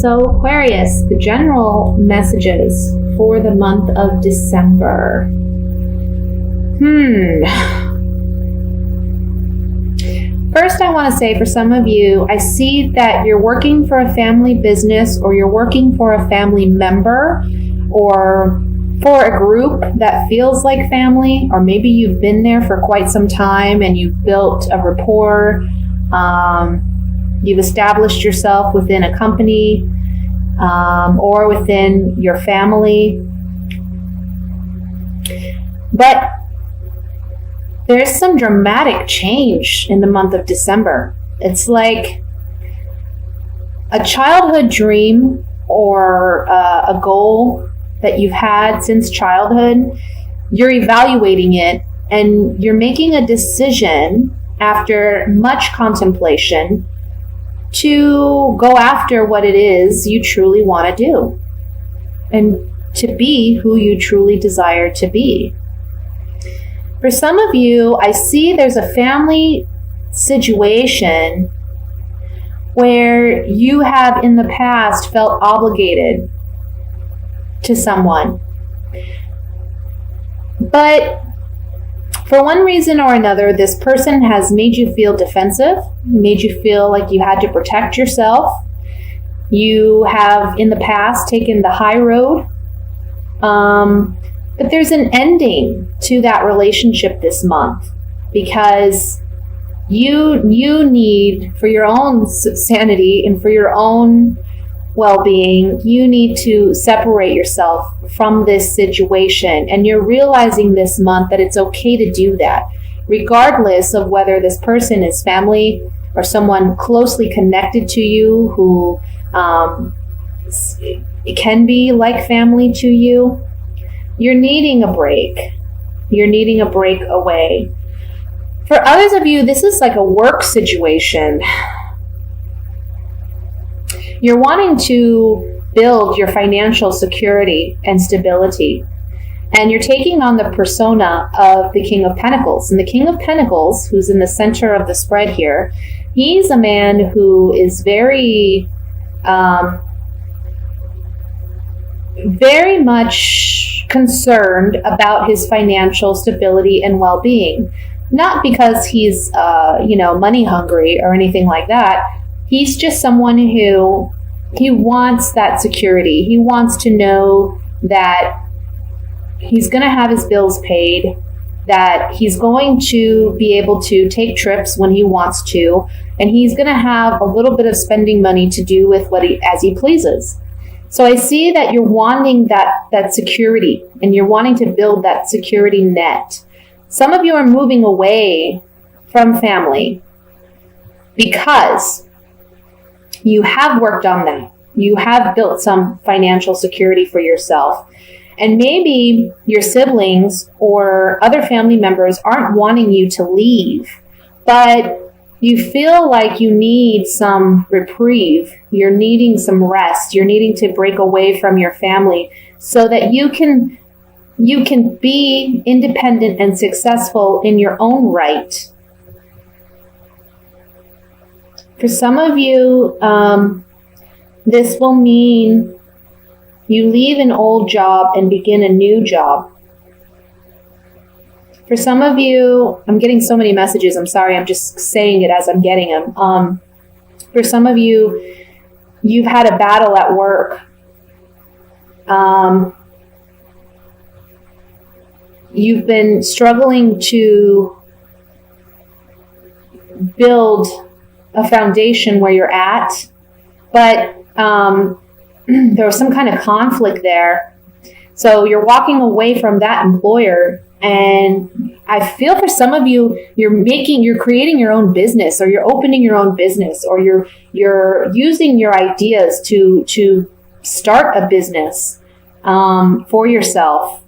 So Aquarius, the general messages for the month of December. First, I want to say for some of you, I see that you're working for a family business, or you're working for a family member, or for a group that feels like family, or maybe you've been there for quite some time and you've built a rapport. You've established yourself within a company or within your family. But there's some dramatic change in the month of December. It's like a childhood dream or a goal that you've had since childhood. You're evaluating it and you're making a decision after much contemplation to go after what it is you truly want to do and to be who you truly desire to be. For some of you, I see there's a family situation where you have in the past felt obligated to someone. But for one reason or another, this person has made you feel defensive, made you feel like you had to protect yourself. You have in the past taken the high road. But there's an ending to that relationship this month, because you need, for your own sanity and for your own well-being, you need to separate yourself from this situation. And you're realizing this month that it's okay to do that, regardless of whether this person is family or someone closely connected to you who it can be like family to you. You're needing a break. You're needing a break away. For others of you, this is like a work situation. You're wanting to build your financial security and stability. And you're taking on the persona of the King of Pentacles. And the King of Pentacles, who's in the center of the spread here, he's a man who is very much concerned about his financial stability and well-being. Not because he's, money hungry or anything like that. He's just someone who, he wants that security. He wants to know that he's going to have his bills paid, that he's going to be able to take trips when he wants to, and he's going to have a little bit of spending money to do with as he pleases. So I see that you're wanting that security, and you're wanting to build that security net. Some of you are moving away from family because you have worked on that. You have built some financial security for yourself. And maybe your siblings or other family members aren't wanting you to leave, but you feel like you need some reprieve. You're needing some rest. You're needing to break away from your family so that you can be independent and successful in your own right. For some of you, this will mean you leave an old job and begin a new job. For some of you, I'm getting so many messages. I'm sorry. I'm just saying it as I'm getting them. For some of you, you've had a battle at work. You've been struggling to build a foundation where you're at, but there was some kind of conflict there. So you're walking away from that employer, and I feel for some of you, you're creating your own business, or you're opening your own business, or you're using your ideas to start a business for yourself.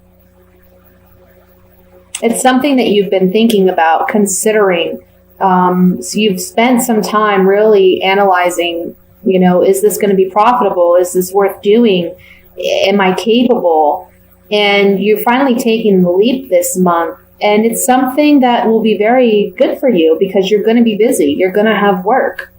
It's something that you've been thinking about, considering. So you've spent some time really analyzing, is this going to be profitable? Is this worth doing? Am I capable? And you're finally taking the leap this month. And it's something that will be very good for you because you're going to be busy. You're going to have work.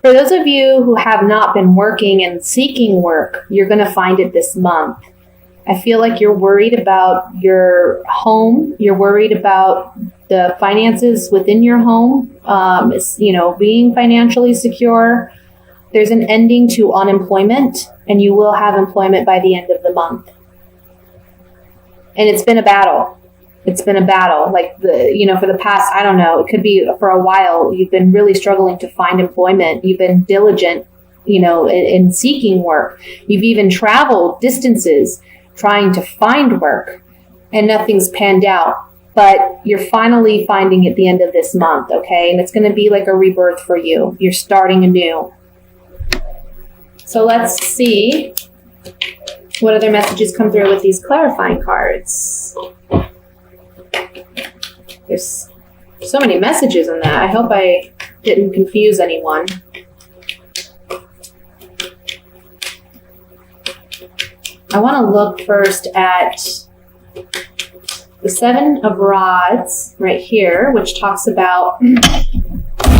For those of you who have not been working and seeking work, you're going to find it this month. I feel like you're worried about your home. You're worried about the finances within your home, being financially secure. There's an ending to unemployment, and you will have employment by the end of the month. And it's been a battle. It's been a battle. Like for the past, I don't know, it could be for a while, you've been really struggling to find employment. You've been diligent, in seeking work. You've even traveled distances trying to find work, and nothing's panned out. But you're finally finding it at the end of this month, okay? And it's going to be like a rebirth for you. You're starting anew. So let's see what other messages come through with these clarifying cards. There's so many messages in that. I hope I didn't confuse anyone. I want to look first at the Seven of Rods right here, which talks about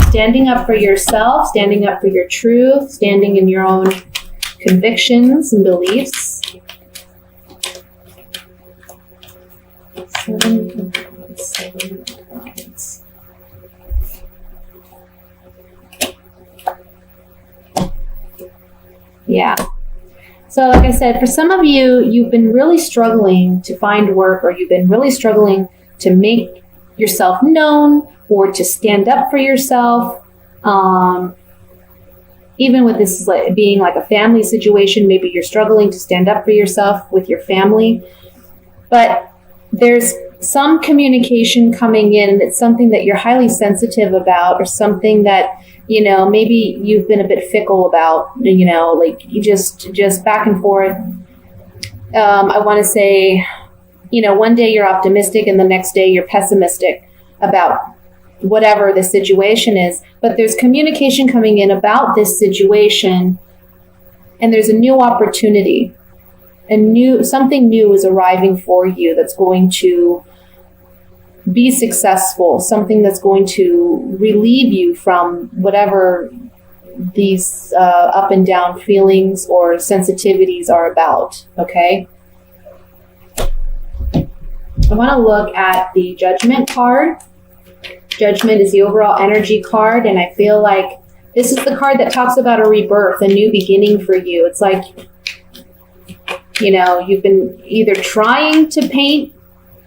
standing up for yourself, standing up for your truth, standing in your own convictions and beliefs. Seven of Rods. Yeah. So like I said, for some of you, you've been really struggling to find work, or you've been really struggling to make yourself known or to stand up for yourself. Even with this being like a family situation, maybe you're struggling to stand up for yourself with your family. But there's some communication coming in, and it's something that you're highly sensitive about, or something that maybe you've been a bit fickle about, like you just back and forth. I want to say, one day you're optimistic and the next day you're pessimistic about whatever the situation is. But there's communication coming in about this situation, and there's a new opportunity. Something new is arriving for you that's going to be successful, something that's going to relieve you from whatever these up and down feelings or sensitivities are about, okay? I want to look at the Judgment card. Judgment is the overall energy card, and I feel like this is the card that talks about a rebirth, a new beginning for you. It's like, you've been either trying to paint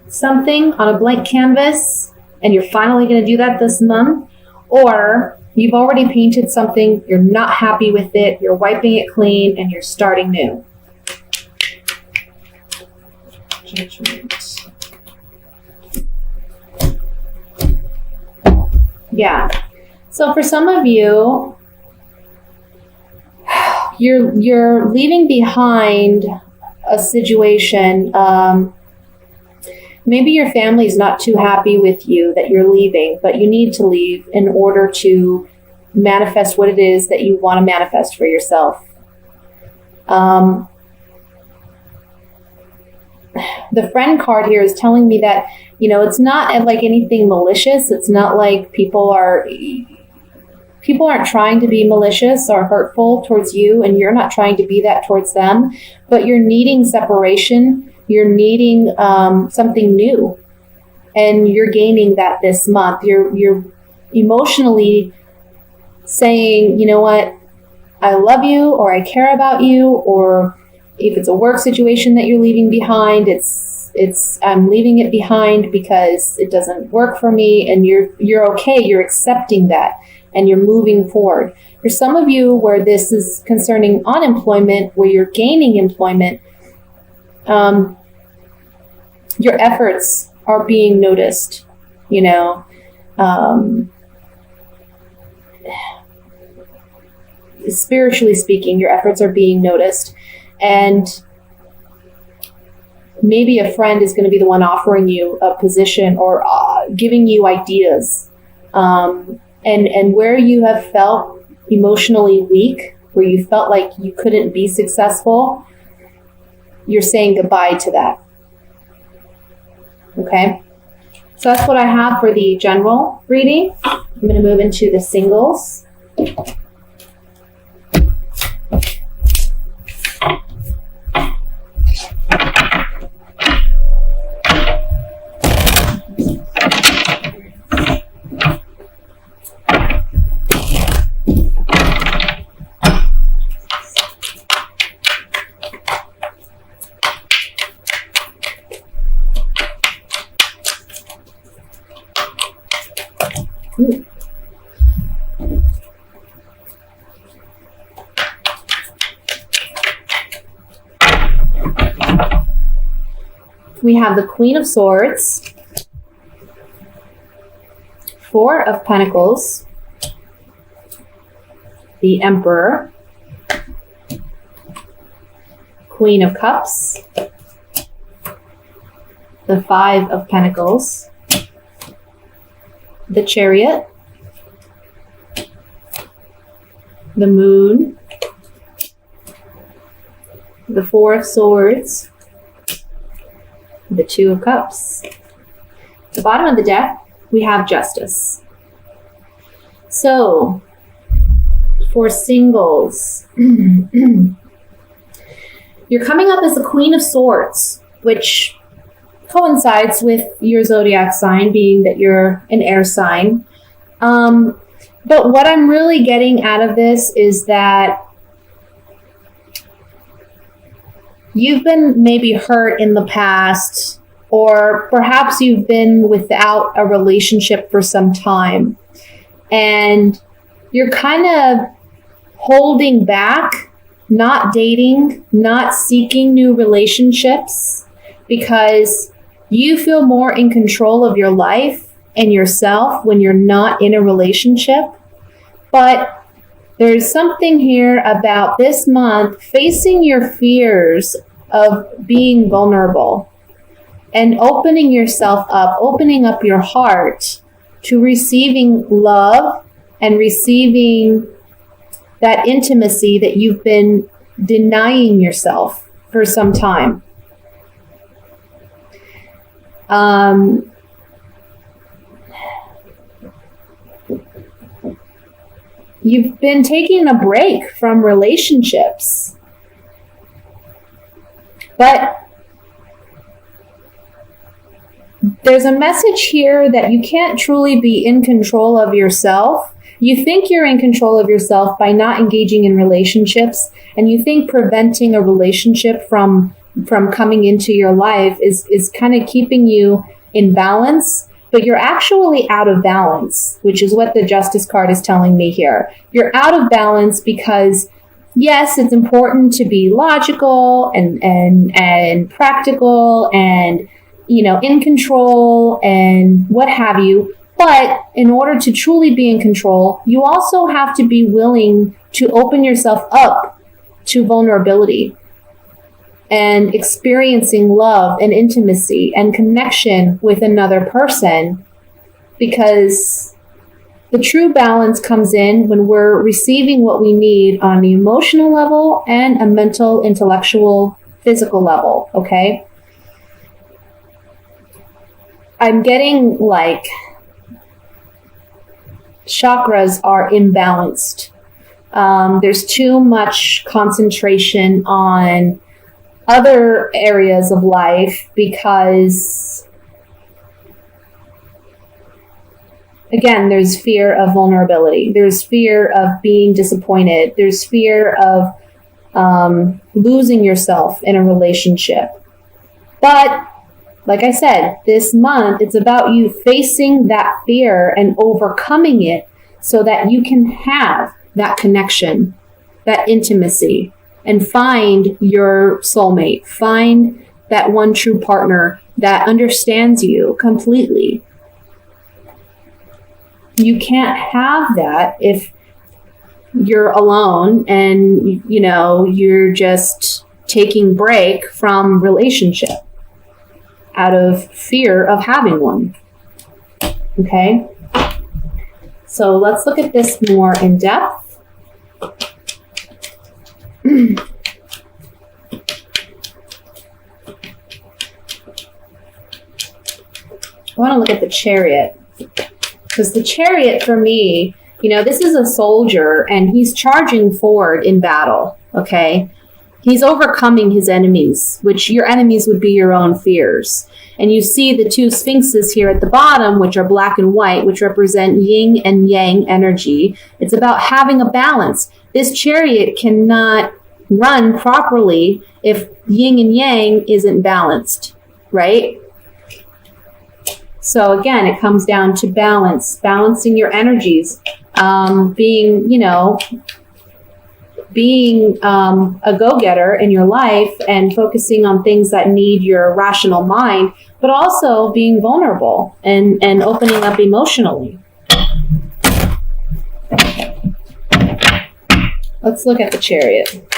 something on a blank canvas, and you're finally going to do that this month, or you've already painted something, you're not happy with it, you're wiping it clean, and you're starting new. Judgment. Yeah. So for some of you, you're leaving behind a situation. Maybe your family is not too happy with you that you're leaving, but you need to leave in order to manifest what it is that you want to manifest for yourself. The Friend card here is telling me that, it's not like anything malicious. It's not like people aren't trying to be malicious or hurtful towards you, and you're not trying to be that towards them, but you're needing separation. You're needing something new, and you're gaining that this month. You're emotionally saying, you know what, I love you, or I care about you, or if it's a work situation that you're leaving behind, I'm leaving it behind because it doesn't work for me, and you're okay. You're accepting that, and you're moving forward. For some of you, where this is concerning unemployment, where you're gaining employment, your efforts are being noticed, spiritually speaking, your efforts are being noticed. And maybe a friend is going to be the one offering you a position, or giving you ideas. And where you have felt emotionally weak, where you felt like you couldn't be successful, you're saying goodbye to that. Okay? So that's what I have for the general reading. I'm going to move into the singles. We have the Queen of Swords, Four of Pentacles, the Emperor, Queen of Cups, the Five of Pentacles, the Chariot, the Moon, the Four of Swords, the Two of Cups. At the bottom of the deck, we have Justice. So, for singles, you're coming up as the Queen of Swords, which coincides with your zodiac sign, being that you're an air sign. But what I'm really getting out of this is that you've been maybe hurt in the past, or perhaps you've been without a relationship for some time, and you're kind of holding back, not dating, not seeking new relationships, because you feel more in control of your life and yourself when you're not in a relationship. But there's something here about this month facing your fears of being vulnerable and opening yourself up, opening up your heart to receiving love and receiving that intimacy that you've been denying yourself for some time. You've been taking a break from relationships, but there's a message here that you can't truly be in control of yourself. You think you're in control of yourself by not engaging in relationships, and you think preventing a relationship from coming into your life is kind of keeping you in balance. But you're actually out of balance, which is what the Justice card is telling me here. You're out of balance because, yes, it's important to be logical and practical and, in control and what have you. But in order to truly be in control, you also have to be willing to open yourself up to vulnerability and experiencing love and intimacy and connection with another person, because the true balance comes in when we're receiving what we need on the emotional level and a mental, intellectual, physical level, okay? I'm getting like chakras are imbalanced. There's too much concentration on other areas of life because, again, there's fear of vulnerability. There's fear of being disappointed. There's fear of losing yourself in a relationship. But like I said, this month, it's about you facing that fear and overcoming it so that you can have that connection, that intimacy, and find your soulmate, find that one true partner that understands you completely. You can't have that if you're alone and, you're just taking break from relationship out of fear of having one. Okay? So let's look at this more in depth. I want to look at the Chariot, because the Chariot for me, this is a soldier and he's charging forward in battle, okay? He's overcoming his enemies, which your enemies would be your own fears. And you see the two sphinxes here at the bottom, which are black and white, which represent yin and yang energy. It's about having a balance. This Chariot cannot run properly if yin and yang isn't balanced, right? So again, it comes down to balance, balancing your energies, being a go-getter in your life and focusing on things that need your rational mind, but also being vulnerable and opening up emotionally. Let's look at the Chariot.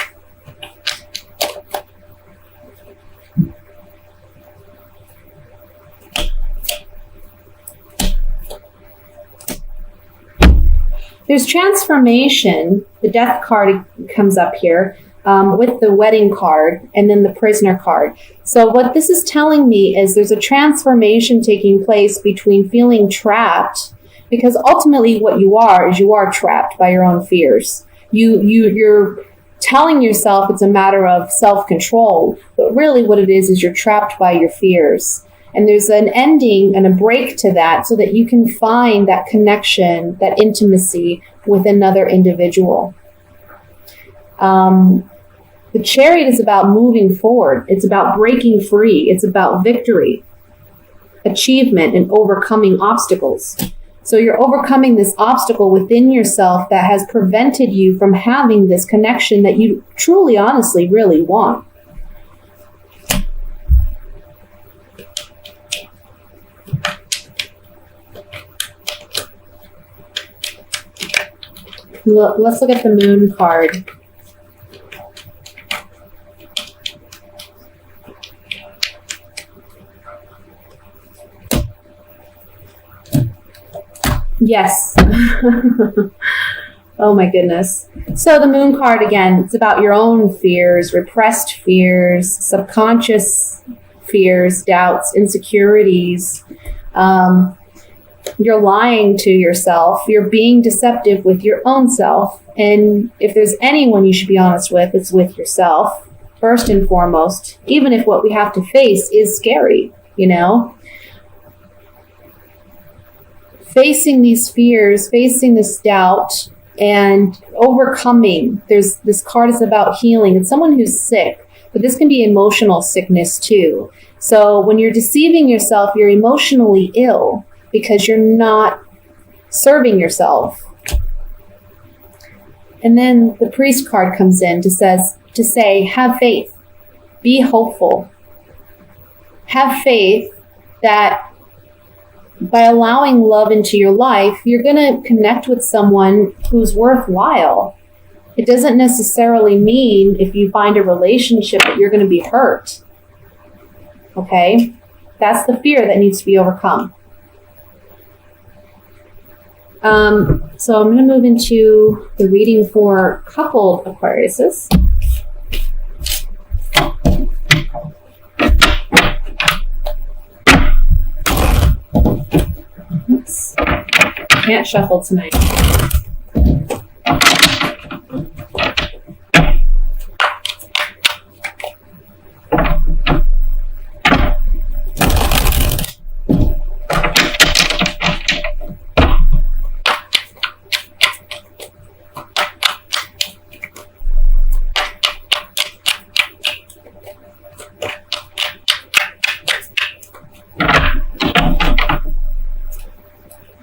There's transformation. The Death card comes up here with the Wedding card and then the Prisoner card. So what this is telling me is there's a transformation taking place between feeling trapped, because ultimately what you are trapped by your own fears. You're telling yourself it's a matter of self-control, but really what it is you're trapped by your fears. And there's an ending and a break to that so that you can find that connection, that intimacy with another individual. The Chariot is about moving forward. It's about breaking free. It's about victory, achievement, and overcoming obstacles. So you're overcoming this obstacle within yourself that has prevented you from having this connection that you truly, honestly, really want. Let's look at the Moon card. Yes. Oh my goodness. So the Moon card, again, it's about your own fears, repressed fears, subconscious fears, doubts, insecurities. You're lying to yourself. You're being deceptive with your own self. And if there's anyone you should be honest with, it's with yourself, first and foremost, even if what we have to face is scary, you know? Facing these fears, facing this doubt, and overcoming. This card is about healing. It's someone who's sick, but this can be emotional sickness too. So when you're deceiving yourself, you're emotionally ill, because you're not serving yourself. And then the Priest card comes in to say, have faith, be hopeful. Have faith that by allowing love into your life, you're going to connect with someone who's worthwhile. It doesn't necessarily mean if you find a relationship that you're going to be hurt. Okay? That's the fear that needs to be overcome. So I'm going to move into the reading for coupled Aquariuses. Oops. Can't shuffle tonight.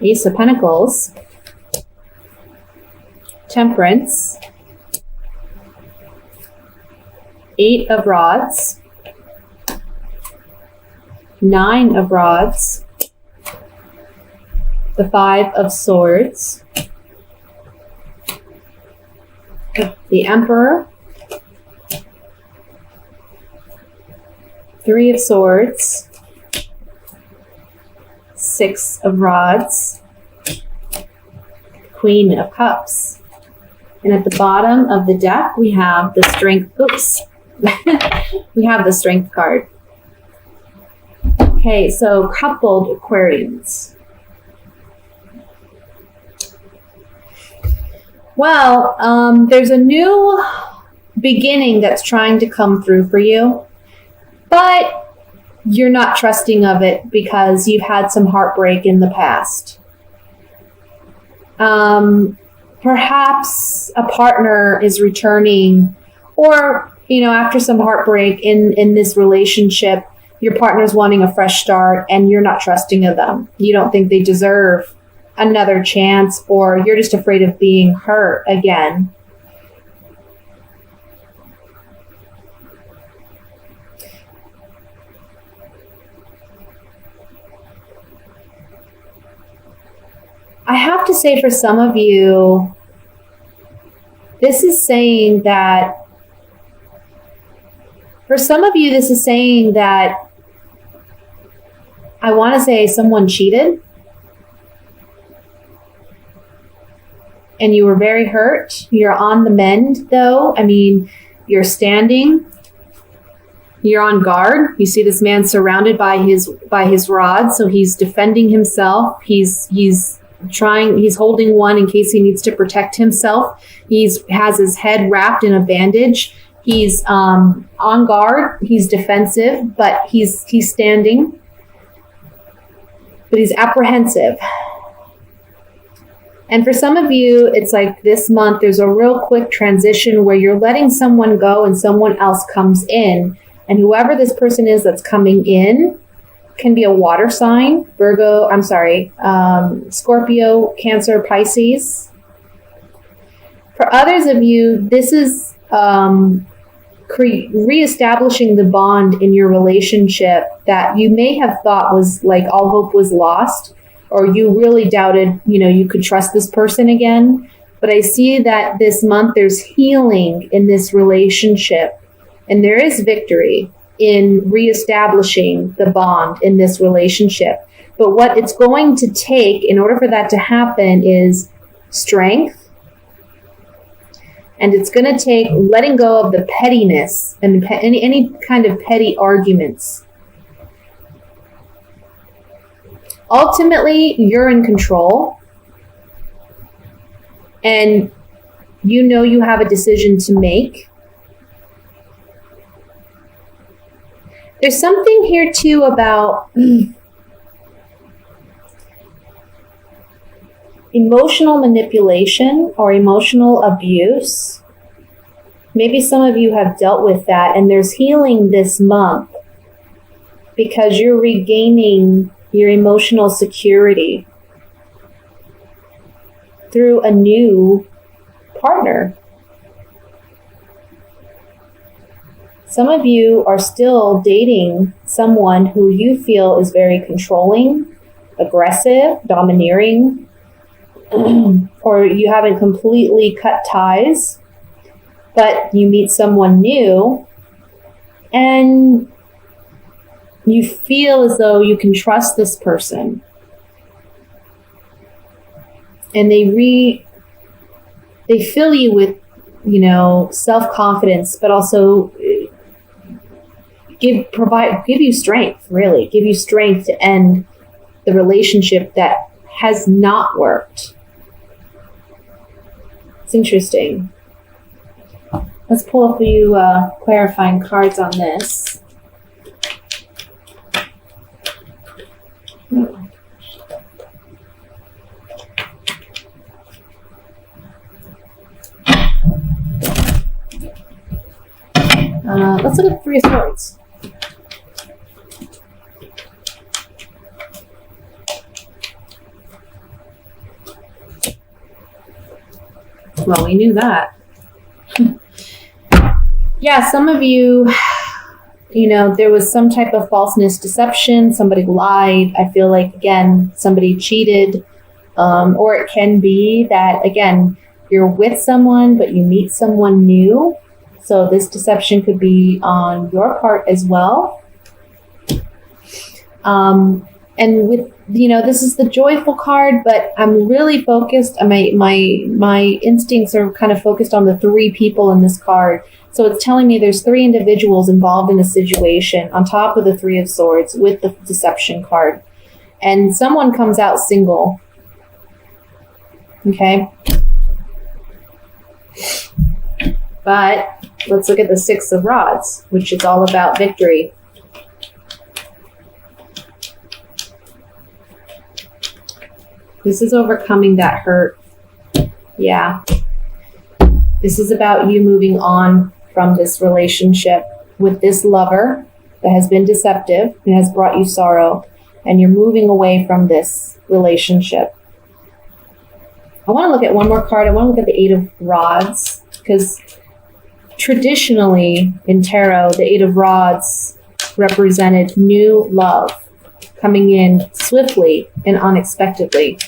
Ace of Pentacles, Temperance, Eight of Rods, Nine of Rods, the Five of Swords, the Emperor, Three of Swords, Six of Rods, Queen of Cups. And at the bottom of the deck, we have the Strength. Oops. We have the Strength card. Okay, so coupled Aquarians. Well, there's a new beginning that's trying to come through for you, but you're not trusting of it because you've had some heartbreak in the past. Perhaps a partner is returning, or, after some heartbreak in this relationship, your partner's wanting a fresh start and you're not trusting of them. You don't think they deserve another chance, or you're just afraid of being hurt again. I have to say, for some of you, this is saying that I want to say someone cheated and you were very hurt. You're on the mend, though. I mean, you're standing. You're on guard. You see this man surrounded by his rod, so he's defending himself. He's holding one in case he needs to protect himself. Has his head wrapped in a bandage. He's on guard. He's defensive, but he's standing. But he's apprehensive. And for some of you, it's like this month, there's a real quick transition where you're letting someone go and someone else comes in. And whoever this person is that's coming in can be a water sign, Scorpio, Cancer, Pisces. For others of you, this is reestablishing the bond in your relationship that you may have thought was like all hope was lost, or you really doubted, you could trust this person again. But I see that this month there's healing in this relationship, and there is victory in reestablishing the bond in this relationship. But what it's going to take in order for that to happen is strength. And it's going to take letting go of the pettiness and any kind of petty arguments. Ultimately, you're in control. And you have a decision to make. There's something here, too, about emotional manipulation or emotional abuse. Maybe some of you have dealt with that, and there's healing this month because you're regaining your emotional security through a new partner. Some of you are still dating someone who you feel is very controlling, aggressive, domineering, or you haven't completely cut ties, but you meet someone new and you feel as though you can trust this person. And they fill you with, self-confidence, but also give you strength, really. Give you strength to end the relationship that has not worked. It's interesting. Let's pull a few clarifying cards on this. Let's look at Three of Swords. Well, we knew that. Yeah, some of you, there was some type of falseness, deception. Somebody lied. I feel like, again, somebody cheated. Or it can be that, again, you're with someone, but you meet someone new. So this deception could be on your part as well. And with, this is the joyful card, but I'm really focused. My instincts are kind of focused on the three people in this card. So it's telling me there's three individuals involved in a situation on top of the Three of Swords with the deception card. And someone comes out single. Okay. But let's look at the Six of Rods, which is all about victory. This is overcoming that hurt. Yeah. This is about you moving on from this relationship with this lover. that has been deceptive and has brought you sorrow, and you're moving away from this relationship. I want to look at one more card. I want to look at the Eight of Rods, because traditionally in tarot, the Eight of Rods represented new love coming in swiftly and unexpectedly.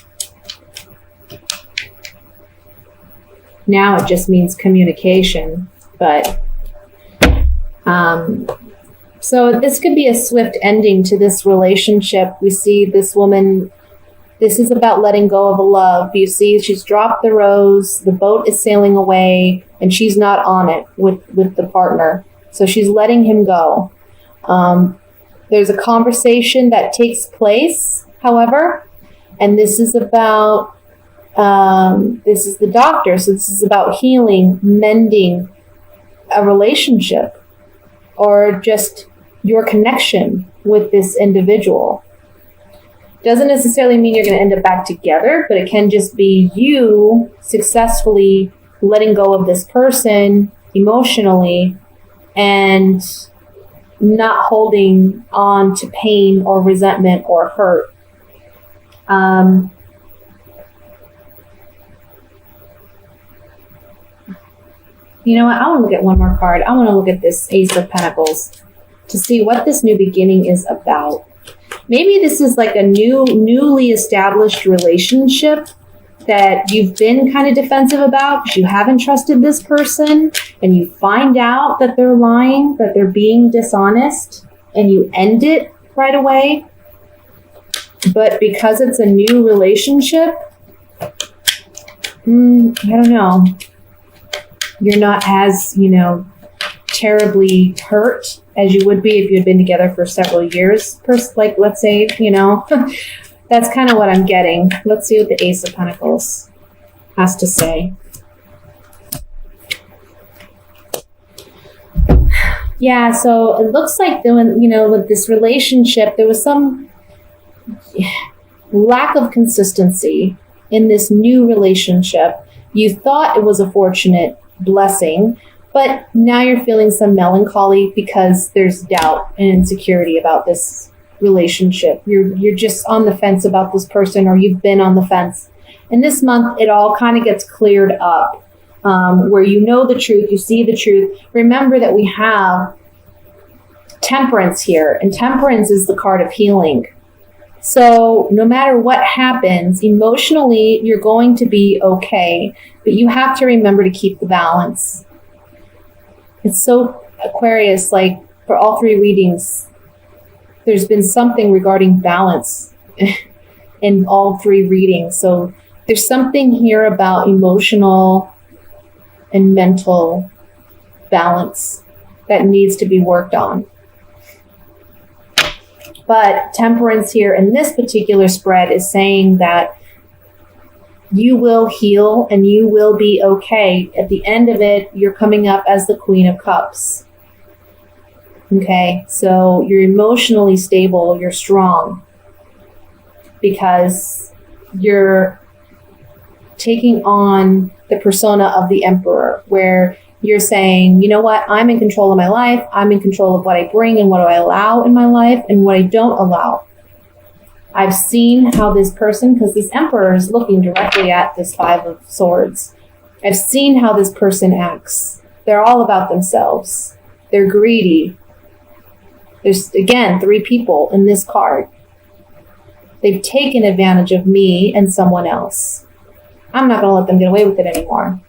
Now it just means communication, but so this could be a swift ending to this relationship. We see this woman, this is about letting go of a love. You see, she's dropped the rose, the boat is sailing away, and she's not on it with the partner. So she's letting him go. There's a conversation that takes place, however, and this is about, this is the doctor. So this is about healing, mending a relationship, or just your connection with this individual. Doesn't necessarily mean you're going to end up back together, but it can just be you successfully letting go of this person emotionally and not holding on to pain or resentment or hurt. You know what? I want to look at one more card. I want to look at this Ace of Pentacles to see what this new beginning is about. Maybe this is like a newly established relationship that you've been kind of defensive about because you haven't trusted this person, and you find out that they're lying, that they're being dishonest, and you end it right away. But because it's a new relationship, I don't know. You're not as, terribly hurt as you would be if you had been together for several years. Like, let's say, that's kind of what I'm getting. Let's see what the Ace of Pentacles has to say. Yeah, so it looks like, with this relationship, there was some lack of consistency in this new relationship. You thought it was a fortunate blessing, but now you're feeling some melancholy because there's doubt and insecurity about this relationship. You're just on the fence about this person, or you've been on the fence. And this month, it all kind of gets cleared up, where you know the truth, you see the truth. Remember that we have Temperance here, and Temperance is the card of healing. So no matter what happens, emotionally, you're going to be okay, but you have to remember to keep the balance. It's so Aquarius, like for all three readings, there's been something regarding balance in all three readings. So there's something here about emotional and mental balance that needs to be worked on. But Temperance here in this particular spread is saying that you will heal and you will be okay. At the end of it, you're coming up as the Queen of Cups. Okay, so you're emotionally stable, you're strong, because you're taking on the persona of the Emperor, where you're saying, you know what, I'm in control of my life, I'm in control of what I bring and what I allow in my life and what I don't allow. I've seen how this person, because this Emperor is looking directly at this Five of Swords, I've seen how this person acts. They're all about themselves. They're greedy. There's, again, three people in this card. They've taken advantage of me and someone else. I'm not going to let them get away with it anymore.